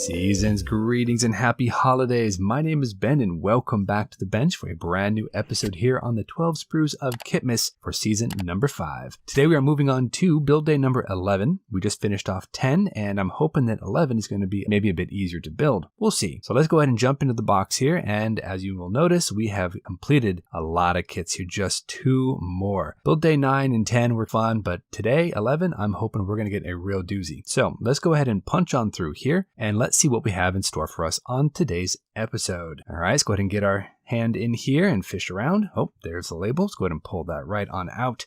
Seasons, greetings, and happy holidays. My name is Ben, and welcome back to the bench for a brand new episode here on the 12 Sprues of Kitmas for season number 5. Today we are moving on to build day number 11. We just finished off 10, and I'm hoping that 11 is going to be maybe a bit easier to build. We'll see. So let's go ahead and jump into the box here, and as you will notice, we have completed a lot of kits here, just 2 more. Build day 9 and 10 were fun, but today, 11, I'm hoping we're going to get a real doozy. So let's go ahead and punch on through here, and let's see what we have in store for us on today's episode. All right, let's go ahead and get our hand in here and fish around. Oh, there's the label. Let's go ahead and pull that right on out.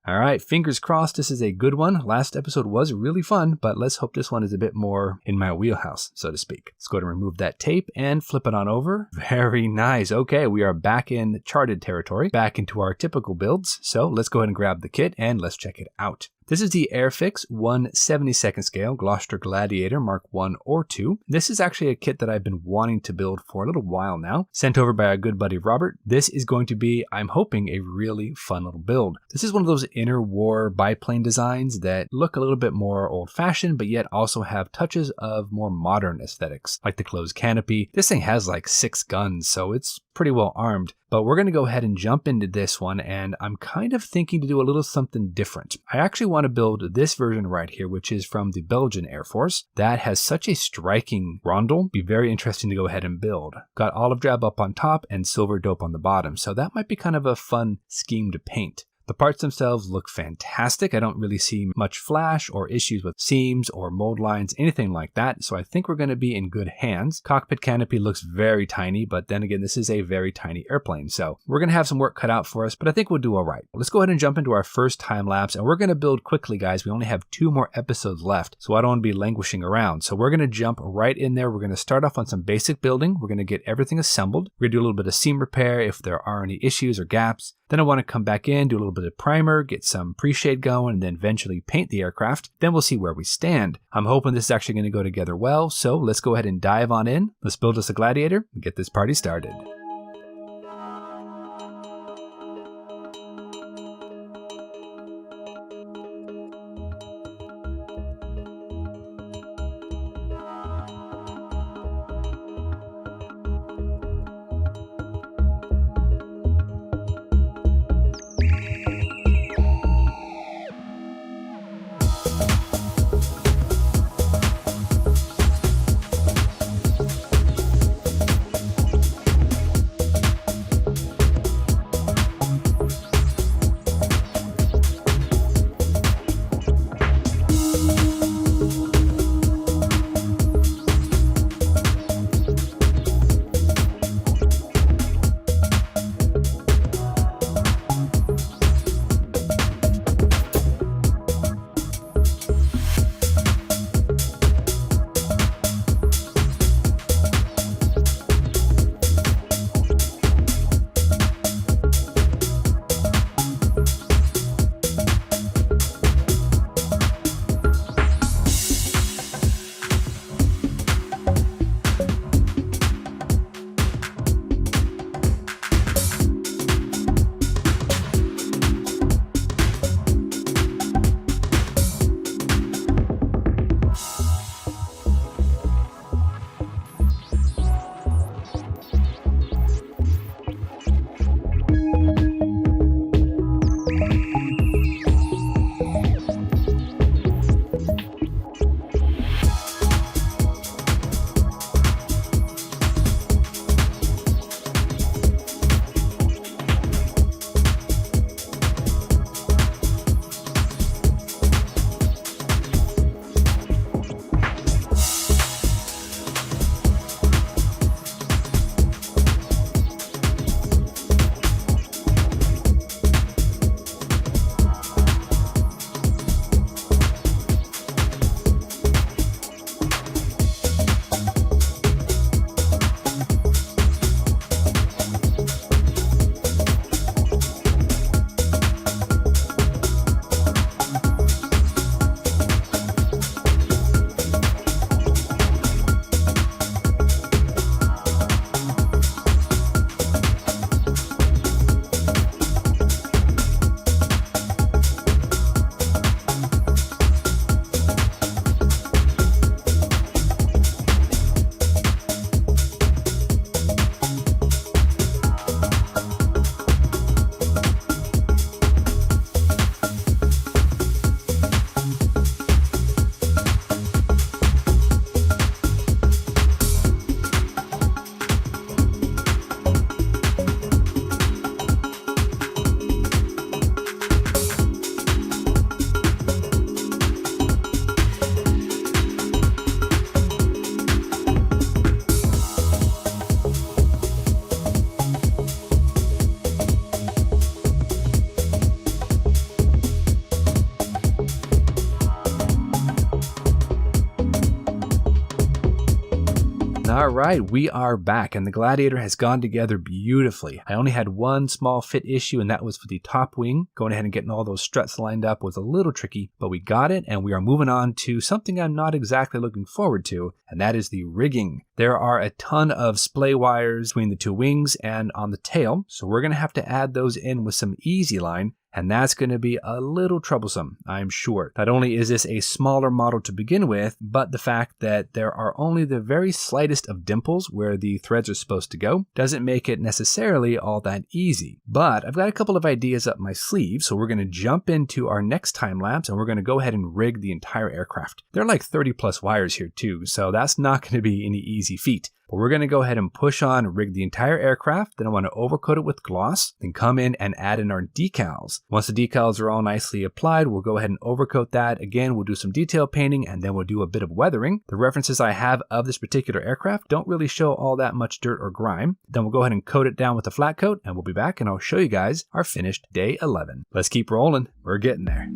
All right, fingers crossed this is a good one. Last episode was really fun, but let's hope this one is a bit more in my wheelhouse, so to speak. Let's go ahead and remove that tape and flip it on over. Very nice. Okay, we are back in charted territory, back into our typical builds. So let's go ahead and grab the kit and let's check it out. This is the Airfix 1/72nd scale Gloucester Gladiator Mark 1 or 2. This is actually a kit that I've been wanting to build for a little while now, sent over by our good buddy Robert. This is going to be, I'm hoping, a really fun little build. This is one of those interwar biplane designs that look a little bit more old-fashioned, but yet also have touches of more modern aesthetics, like the closed canopy. This thing has like 6 guns, so it's pretty well armed. But we're going to go ahead and jump into this one, and I'm kind of thinking to do a little something different. I actually want to build this version right here, which is from the Belgian Air Force. That has such a striking rondel. Be very interesting to go ahead and build. Got olive drab up on top and silver dope on the bottom, so that might be kind of a fun scheme to paint. The parts themselves look fantastic. I don't really see much flash or issues with seams or mold lines, anything like that. So I think we're going to be in good hands. Cockpit canopy looks very tiny, but then again, this is a very tiny airplane. So we're going to have some work cut out for us, but I think we'll do all right. Let's go ahead and jump into our first time lapse, and we're going to build quickly, guys. We only have 2 more episodes left, so I don't want to be languishing around. So we're going to jump right in there. We're going to start off on some basic building. We're going to get everything assembled. We're going to do a little bit of seam repair if there are any issues or gaps. Then I want to come back in, do a little bit of primer, get some pre-shade going, and then eventually paint the aircraft. Then we'll see where we stand. I'm hoping this is actually going to go together well, so let's go ahead and dive on in. Let's build us a Gladiator and get this party started. All right, we are back, and the Gladiator has gone together beautifully. I only had one small fit issue, and that was for the top wing. Going ahead and getting all those struts lined up was a little tricky, but we got it, and we are moving on to something I'm not exactly looking forward to, and that is the rigging. There are a ton of splay wires between the two wings and on the tail, so we're going to have to add those in with some easy line. And that's going to be a little troublesome, I'm sure. Not only is this a smaller model to begin with, but the fact that there are only the very slightest of dimples where the threads are supposed to go doesn't make it necessarily all that easy. But I've got a couple of ideas up my sleeve, so we're going to jump into our next time lapse and we're going to go ahead and rig the entire aircraft. There are like 30 plus wires here too, so that's not going to be any easy feat. But we're going to go ahead and push on and rig the entire aircraft. Then I want to overcoat it with gloss, then come in and add in our decals. Once the decals are all nicely applied, we'll go ahead and overcoat that. Again, we'll do some detail painting and then we'll do a bit of weathering. The references I have of this particular aircraft don't really show all that much dirt or grime. Then we'll go ahead and coat it down with a flat coat and we'll be back and I'll show you guys our finished day 11. Let's keep rolling. We're getting there.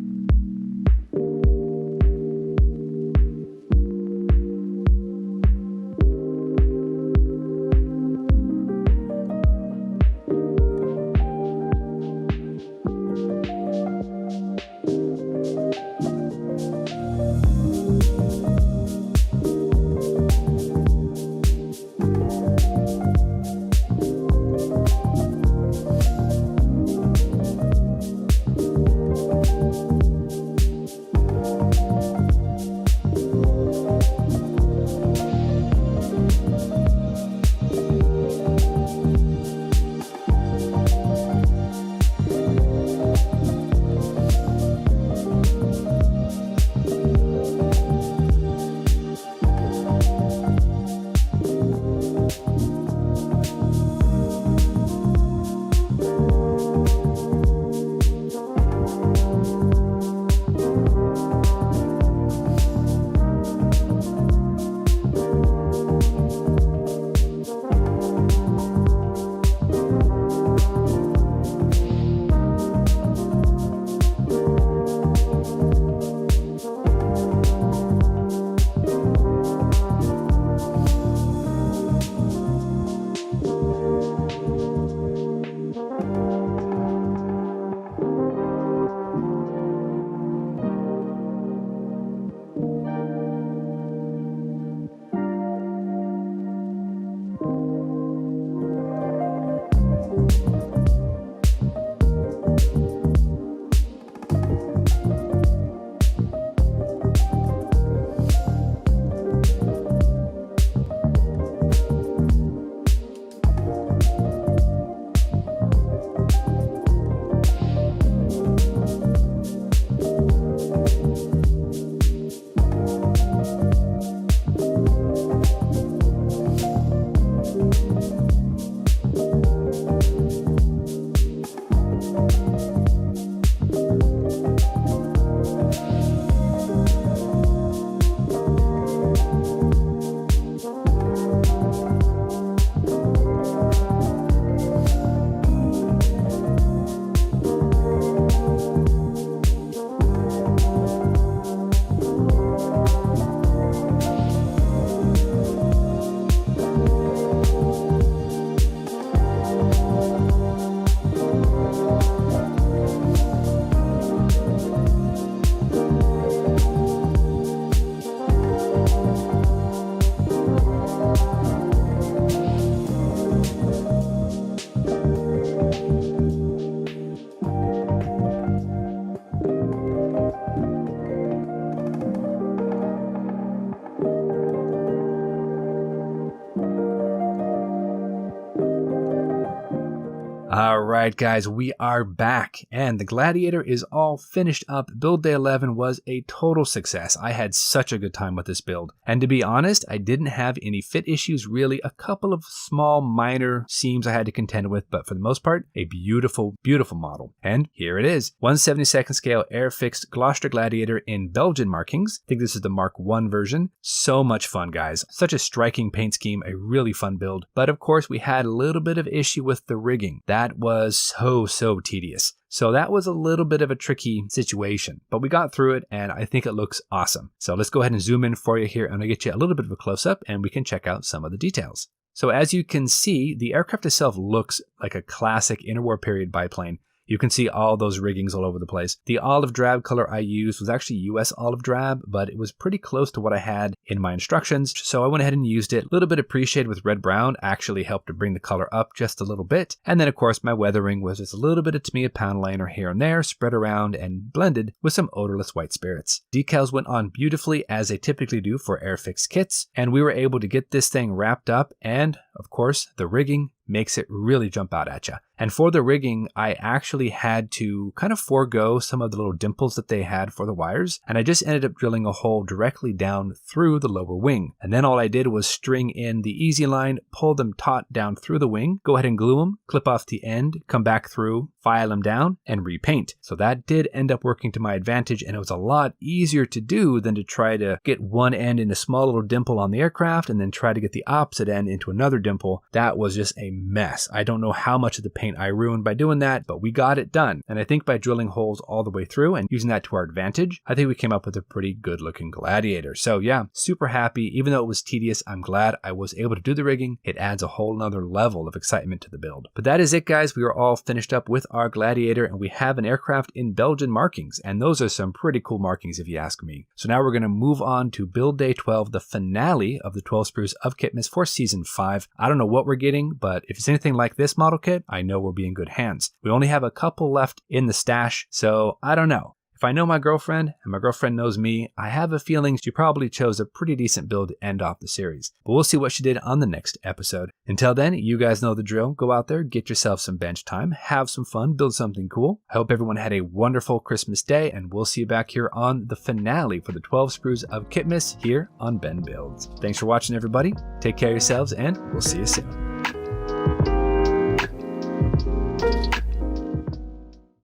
All right, guys, we are back, and the Gladiator is all finished up. Build day 11 was a total success. I had such a good time with this build. And to be honest, I didn't have any fit issues, really. A couple of small, minor seams I had to contend with, but for the most part, a beautiful, beautiful model. And here it is. 1/72nd scale air-fixed Gloucester Gladiator in Belgian markings. I think this is the Mark I version. So much fun, guys. Such a striking paint scheme, a really fun build. But of course, we had a little bit of issue with the rigging. That was so tedious. So that was a little bit of a tricky situation, but we got through it and I think it looks awesome. So let's go ahead and zoom in for you here and I'll get you a little bit of a close-up and we can check out some of the details. So as you can see, the aircraft itself looks like a classic interwar period biplane. You can see all those riggings all over the place. The olive drab color I used was actually US olive drab, but it was pretty close to what I had in my instructions, so I went ahead and used it. A little bit appreciated with red brown actually helped to bring the color up just a little bit. And then of course my weathering was just a little bit of Tamiya panel liner here and there, spread around and blended with some odorless white spirits. Decals went on beautifully as they typically do for Airfix kits, and we were able to get this thing wrapped up, and of course the rigging makes it really jump out at you. And for the rigging, I actually had to kind of forego some of the little dimples that they had for the wires, and I just ended up drilling a hole directly down through the lower wing. And then all I did was string in the easy line, pull them taut down through the wing, go ahead and glue them, clip off the end, come back through, file them down, and repaint. So that did end up working to my advantage, and it was a lot easier to do than to try to get one end in a small little dimple on the aircraft and then try to get the opposite end into another dimple. That was just a mess. I don't know how much of the paint I ruined by doing that, but we got it done. And I think by drilling holes all the way through and using that to our advantage, I think we came up with a pretty good looking Gladiator. So yeah, super happy. Even though it was tedious, I'm glad I was able to do the rigging. It adds a whole nother level of excitement to the build. But that is it, guys. We are all finished up with our Gladiator, and we have an aircraft in Belgian markings, and those are some pretty cool markings if you ask me. So now we're going to move on to build day 12, the finale of the 12 sprues of Kitmas for season 5. I don't know what we're getting, but if it's anything like this model kit, I know we'll be in good hands. We only have a couple left in the stash, so I don't know. If I know my girlfriend, and my girlfriend knows me, I have a feeling she probably chose a pretty decent build to end off the series. But we'll see what she did on the next episode. Until then, you guys know the drill. Go out there, get yourself some bench time, have some fun, build something cool. I hope everyone had a wonderful Christmas day, and we'll see you back here on the finale for the 12 sprues of Kitmas here on Ben Builds. Thanks for watching, everybody. Take care of yourselves, and we'll see you soon.